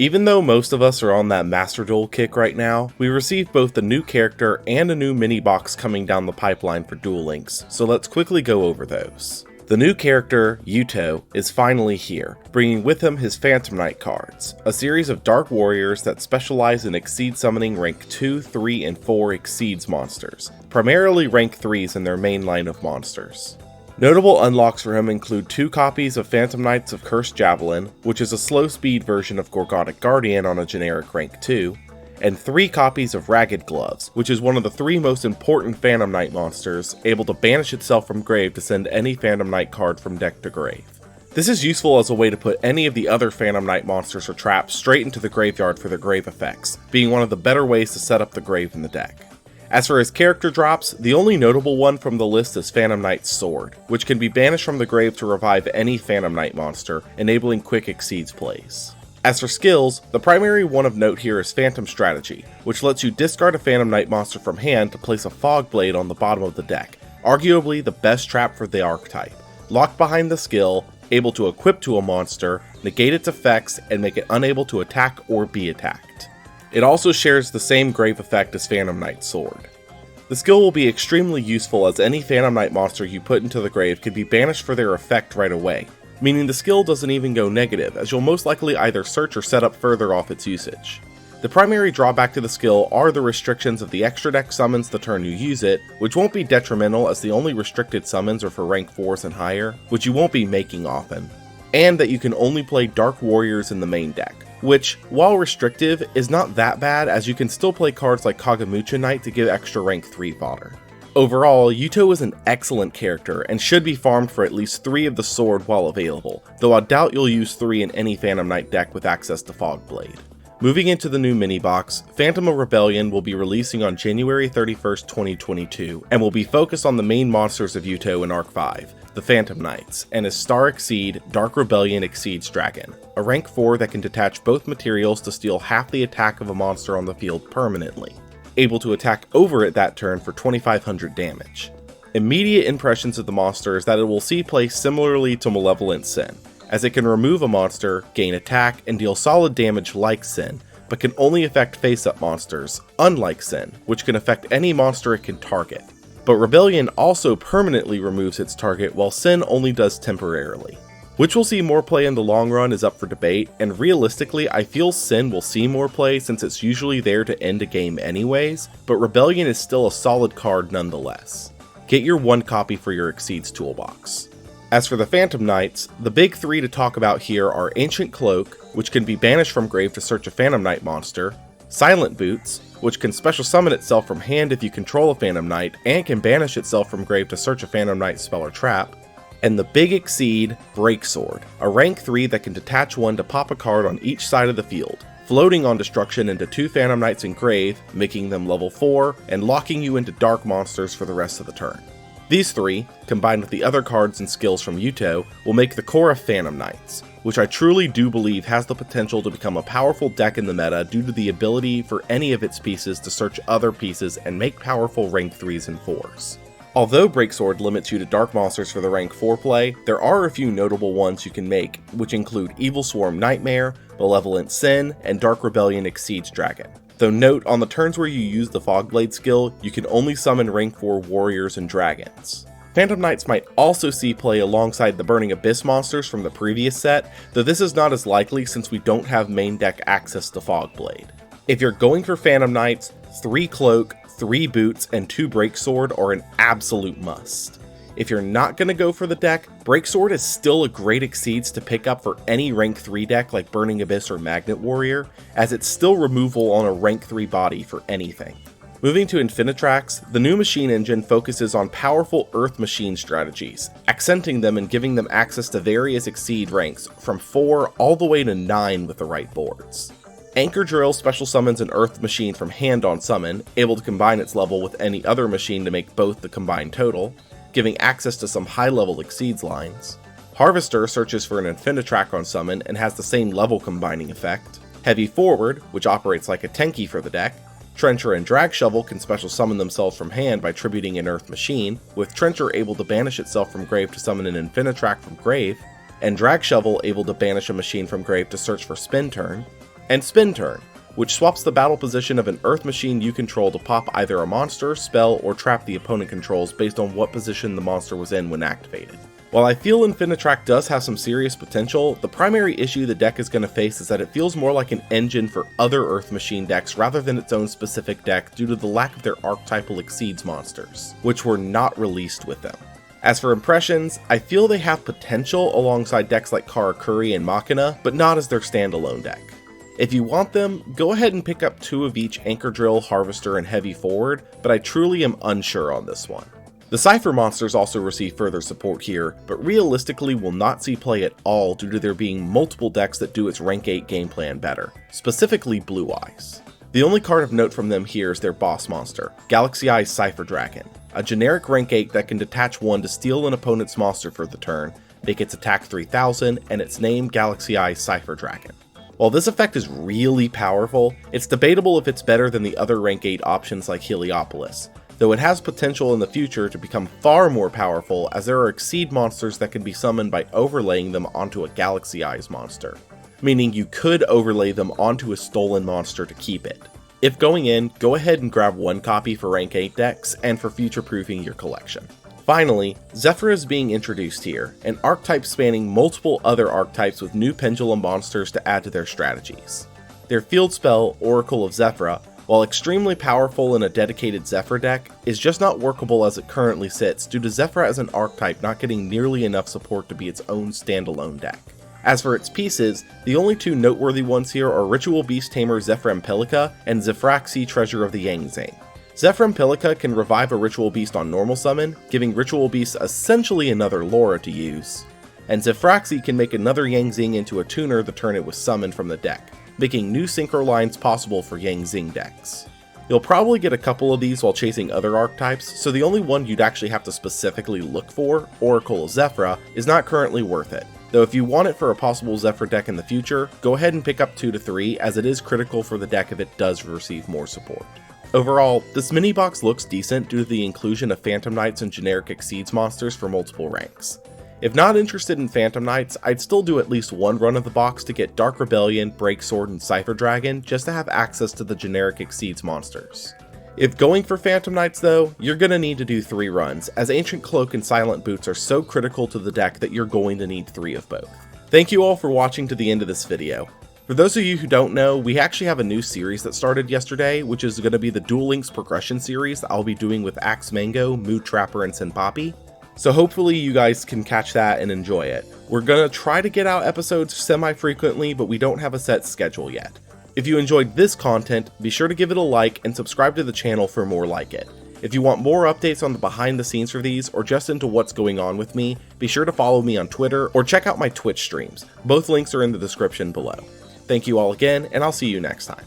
Even though most of us are on that Master Duel kick right now, we received both the new character and a new mini box coming down the pipeline for Duel Links, so let's quickly go over those. The new character, Yuto, is finally here, bringing with him his Phantom Knight cards, a series of Dark Warriors that specialize in Exceed summoning rank 2, 3, and 4 Exceeds monsters, primarily rank 3s in their main line of monsters. Notable unlocks for him include 2 copies of Phantom Knights of Cursed Javelin, which is a slow speed version of Gorgonic Guardian on a generic rank 2, and 3 copies of Ragged Gloves, which is one of the 3 most important Phantom Knight monsters, able to banish itself from grave to send any Phantom Knight card from deck to grave. This is useful as a way to put any of the other Phantom Knight monsters or traps straight into the graveyard for their grave effects, being one of the better ways to set up the grave in the deck. As for his character drops, the only notable one from the list is Phantom Knight's Sword, which can be banished from the grave to revive any Phantom Knight monster, enabling quick Exceeds plays. As for skills, the primary one of note here is Phantom Strategy, which lets you discard a Phantom Knight monster from hand to place a Fog Blade on the bottom of the deck, arguably the best trap for the archetype. Locked behind the skill, able to equip to a monster, negate its effects, and make it unable to attack or be attacked. It also shares the same grave effect as Phantom Knight's Sword. The skill will be extremely useful as any Phantom Knight monster you put into the grave can be banished for their effect right away, meaning the skill doesn't even go negative, as you'll most likely either search or set up further off its usage. The primary drawback to the skill are the restrictions of the extra deck summons the turn you use it, which won't be detrimental as the only restricted summons are for rank 4s and higher, which you won't be making often, and that you can only play Dark Warriors in the main deck, which, while restrictive, is not that bad as you can still play cards like Kagamucha Knight to give extra rank 3 fodder. Overall, Yuto is an excellent character and should be farmed for at least 3 of the sword while available, though I doubt you'll use 3 in any Phantom Knight deck with access to Fog Blade. Moving into the new mini-box, Phantom of Rebellion will be releasing on January 31st, 2022, and will be focused on the main monsters of Yuto in Arc 5, the Phantom Knights, and his Star Exceed Dark Rebellion Exceeds Dragon, a rank 4 that can detach both materials to steal half the attack of a monster on the field permanently, able to attack over it that turn for 2500 damage. Immediate impressions of the monster is that it will see play similarly to Malevolent Sin, as it can remove a monster, gain attack, and deal solid damage like Sin, but can only affect face-up monsters, unlike Sin, which can affect any monster it can target. But Rebellion also permanently removes its target, while Sin only does temporarily. Which will see more play in the long run is up for debate, and realistically I feel Sin will see more play since it's usually there to end a game anyways, but Rebellion is still a solid card nonetheless. Get your 1 copy for your Exceeds toolbox. As for the Phantom Knights, the big 3 to talk about here are Ancient Cloak, which can be banished from grave to search a Phantom Knight monster, Silent Boots, which can special summon itself from hand if you control a Phantom Knight, and can banish itself from grave to search a Phantom Knight spell or trap, and the big Exceed, Breaksword, a rank 3 that can detach 1 to pop a card on each side of the field, floating on destruction into 2 Phantom Knights in grave, making them level 4, and locking you into dark monsters for the rest of the turn. These 3, combined with the other cards and skills from Yuto, will make the core of Phantom Knights, which I truly do believe has the potential to become a powerful deck in the meta due to the ability for any of its pieces to search other pieces and make powerful rank 3s and 4s. Although Breaksword limits you to dark monsters for the rank 4 play, there are a few notable ones you can make, which include Evil Swarm Nightmare, Malevolent Sin, and Dark Rebellion Exceeds Dragon. Though note, on the turns where you use the Fogblade skill, you can only summon rank 4 warriors and dragons. Phantom Knights might also see play alongside the Burning Abyss monsters from the previous set, though this is not as likely since we don't have main deck access to Fogblade. If you're going for Phantom Knights, 3 Cloak, 3 Boots, and 2 Breaksword are an absolute must. If you're not going to go for the deck, Breaksword is still a great Exceeds to pick up for any rank 3 deck like Burning Abyss or Magnet Warrior, as it's still removal on a rank 3 body for anything. Moving to Infinitrax, the new machine engine focuses on powerful Earth machine strategies, accenting them and giving them access to various Exceed ranks from 4 all the way to 9 with the right boards. Anchor Drill special summons an Earth machine from hand on summon, able to combine its level with any other machine to make both the combined total, giving access to some high-level Exceeds lines. Harvester searches for an Infinitrax on summon and has the same level combining effect. Heavy Forward, which operates like a Tenki for the deck. Trencher and Drag Shovel can special summon themselves from hand by tributing an Earth machine, with Trencher able to banish itself from grave to summon an Infinitrax from grave, and Drag Shovel able to banish a machine from grave to search for spin turn. and Spin Turn, which swaps the battle position of an Earth machine you control to pop either a monster, spell, or trap the opponent controls based on what position the monster was in when activated. While I feel Infinitrax does have some serious potential, the primary issue the deck is going to face is that it feels more like an engine for other Earth machine decks rather than its own specific deck due to the lack of their archetypal Exceeds monsters, which were not released with them. As for impressions, I feel they have potential alongside decks like Karakuri and Machina, but not as their standalone deck. If you want them, go ahead and pick up 2 of each Anchor Drill, Harvester, and Heavy Forward, but I truly am unsure on this one. The Zephyr monsters also receive further support here, but realistically will not see play at all due to there being multiple decks that do its rank 8 game plan better, specifically Blue Eyes. The only card of note from them here is their boss monster, Galaxy Eyes Zephyr Dragon, a generic rank 8 that can detach 1 to steal an opponent's monster for the turn, make its attack 3000, and its name Galaxy Eyes Zephyr Dragon. While this effect is really powerful, it's debatable if it's better than the other rank 8 options like Heliopolis, though it has potential in the future to become far more powerful as there are Exceed monsters that can be summoned by overlaying them onto a Galaxy Eyes monster, meaning you could overlay them onto a stolen monster to keep it. If going in, go ahead and grab 1 copy for rank 8 decks and for future-proofing your collection. Finally, Zephyr is being introduced here, an archetype spanning multiple other archetypes with new pendulum monsters to add to their strategies. Their field spell, Oracle of Zephyr, while extremely powerful in a dedicated Zephyr deck, is just not workable as it currently sits due to Zephyr as an archetype not getting nearly enough support to be its own standalone deck. As for its pieces, the only 2 noteworthy ones here are Ritual Beast Tamer Zephyr Empilica and Zephraxi Treasure of the Yangzing. Zephyr Empilica can revive a Ritual Beast on normal summon, giving Ritual Beast essentially another Laura to use, and Zephraxi can make another Yangzing into a tuner the turn it was summoned from the deck, making new synchro lines possible for Yangzing decks. You'll probably get a couple of these while chasing other archetypes, so the only one you'd actually have to specifically look for, Oracle of Zephyr, is not currently worth it, though if you want it for a possible Zephyr deck in the future, go ahead and pick up 2 to 3 as it is critical for the deck if it does receive more support. Overall, this mini box looks decent due to the inclusion of Phantom Knights and generic Exceeds monsters for multiple ranks. If not interested in Phantom Knights, I'd still do at least 1 run of the box to get Dark Rebellion, Breaksword, and Zephyr Dragon just to have access to the generic Exceeds monsters. If going for Phantom Knights though, you're gonna need to do 3 runs, as Ancient Cloak and Silent Boots are so critical to the deck that you're going to need 3 of both. Thank you all for watching to the end of this video. For those of you who don't know, we actually have a new series that started yesterday, which is going to be the Duel Links progression series that I'll be doing with Axe Mango, Mood Trapper, and Senpapi. So hopefully you guys can catch that and enjoy it. We're going to try to get out episodes semi-frequently, but we don't have a set schedule yet. If you enjoyed this content, be sure to give it a like and subscribe to the channel for more like it. If you want more updates on the behind the scenes for these, or just into what's going on with me, be sure to follow me on Twitter or check out my Twitch streams. Both links are in the description below. Thank you all again, and I'll see you next time.